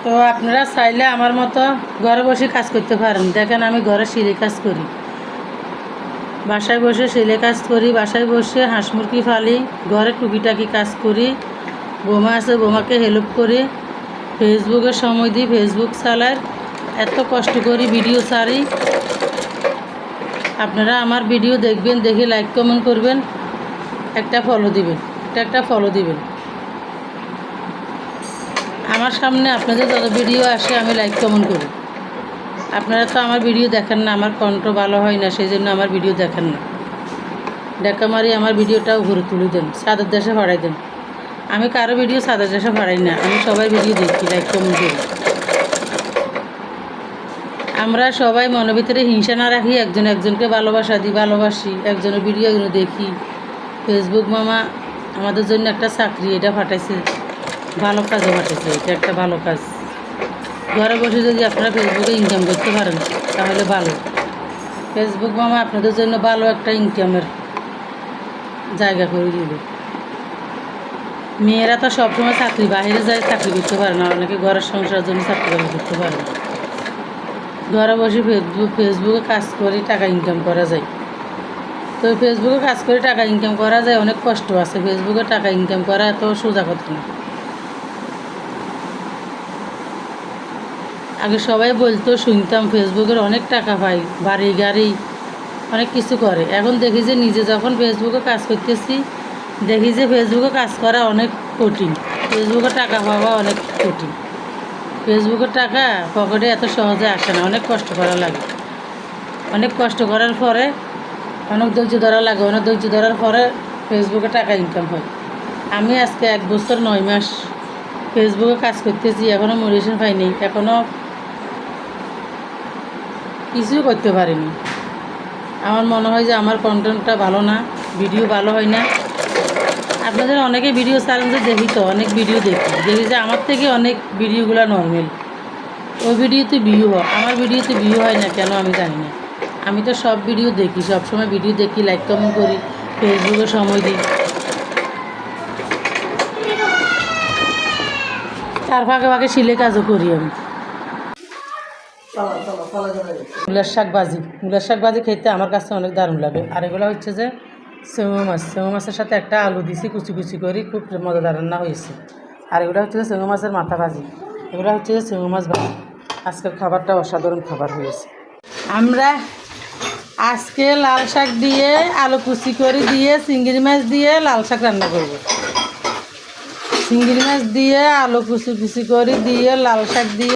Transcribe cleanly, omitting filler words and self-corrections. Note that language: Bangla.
তো আপনারা চাইলে আমার মতো ঘরে বসে কাজ করতে পারেন। দেখেন আমি ঘরে সেলাই কাজ করি, বাসায় বসে সেলাই কাজ করি, বাসায় বসে হাঁস মুরগি ফালি, ঘরে টুকিটাকি কাজ করি, বোমা আছে বোমাকে হেল্প করি, ফেসবুকে সময় দিই, ফেসবুক চালাই, এত কষ্ট করি ভিডিও ছাড়ি। আপনারা আমার ভিডিও দেখবেন, দেখে লাইক কমেন্ট করবেন, একটা ফলো দিবেন, একটা ফলো দিবেন। আমার সামনে আপনাদের যত ভিডিও আসে আমি লাইক কমেন্ট করি। আপনারা তো আমার ভিডিও দেখেন না, আমার কণ্ঠ ভালো হয় না, সেই জন্য আমার ভিডিও দেখেন না। দেখা মারি আমার ভিডিওটাও ঘুরে তুলে দেন, সাদের দেশে ভাড়াই দেন। আমি কারো ভিডিও সাদের দেশে ভাড়াই না, আমি সবাই ভিডিও দেখি, লাইক কমেন্ট করি। আমরা সবাই মনের ভিতরে হিংসা না রাখি, একজন একজনকে ভালোবাসা দিই, ভালোবাসি, একজনের ভিডিও এগুলো দেখি। ফেসবুক মামা আমাদের জন্য একটা চাকরি এটা পাঠাইছে, ভালো কাজও পাঠাইছে, এটা একটা ভালো কাজ। ঘরে বসে যদি আপনারা ফেসবুকে ইনকাম করতে পারেন তাহলে ভালো। ফেসবুক মামা আপনাদের জন্য ভালো একটা ইনকামের জায়গা করে দিল। মেয়েরা তো সবসময় চাকরি বাইরে যায়, চাকরি করতে পারে না, অনেকে ঘরের সংসারের জন্য চাকরি করতে পারে না। ঘরে বসে ফেসবুকে কাজ করে টাকা ইনকাম করা যায়। তো ফেসবুকে কাজ করে টাকা ইনকাম করা যায়, অনেক কষ্ট আছে। ফেসবুকে টাকা ইনকাম করা এত সোজা কথা না। আগে সবাই বলতো, শুনতাম ফেসবুকের অনেক টাকা পাই, বাড়ি গাড়ি অনেক কিছু করে। এখন দেখি যে নিজে যখন ফেসবুকে কাজ করতেছি, দেখি যে ফেসবুকে কাজ করা অনেক কঠিন, ফেসবুকে টাকা পাওয়া অনেক কঠিন। ফেসবুকের টাকা পকেটে এত সহজে আসে না, অনেক কষ্ট করা লাগে। অনেক কষ্ট করার পরে অনেক ধৈর্য ধরা লাগে, অনেক ধৈর্য ধরার পরে ফেসবুকে টাকা ইনকাম হয়। আমি আজকে 1 বছর 9 মাস ফেসবুকে কাজ করতেছি, এখনও মোটিভেশন পাইনি, এখনও কিছুই করতে পারিনি। আমার মনে হয় যে আমার কন্টেন্টটা ভালো না, ভিডিও ভালো হয় না। আপনাদের অনেকে ভিডিও চ্যালেঞ্জে দেখি, তো অনেক ভিডিও দেখি যে আমার থেকে অনেক ভিডিওগুলো নর্মাল, ওই ভিডিওতে ভিউ হয়, আমার ভিডিওতে ভিউ হয় না কেন আমি জানি না। আমি তো সব ভিডিও দেখি, সবসময় ভিডিও দেখি, লাইক কমেন্ট করি, ফেসবুকে সময় দিই। তার ফাঁকে ফাঁকে সিলে কাজও করি আমি। মূলার শাক ভাজি খেতে আমার কাছে অনেক দারুণ লাগে। আর এগুলো হচ্ছে যে চেঙো মাছের সাথে একটা আলু দিছি কুচি কুচি করি, খুব মজাদার রান্না হয়েছে। আর এগুলো হচ্ছে যে চেঙো মাছের মাথা ভাজি, এগুলো হচ্ছে যে চেঙো মাছ ভাজি। আজকের খাবারটা অসাধারণ খাবার হয়েছে। আমরা আজকে লাল শাক দিয়ে আলু কুচি করে দিয়ে চিংড়ি মাছ দিয়ে লাল শাক রান্না করব। চিংড়ি মাছ দিয়ে আলু কুচি কুচি করে দিয়ে লাল শাক দিয়ে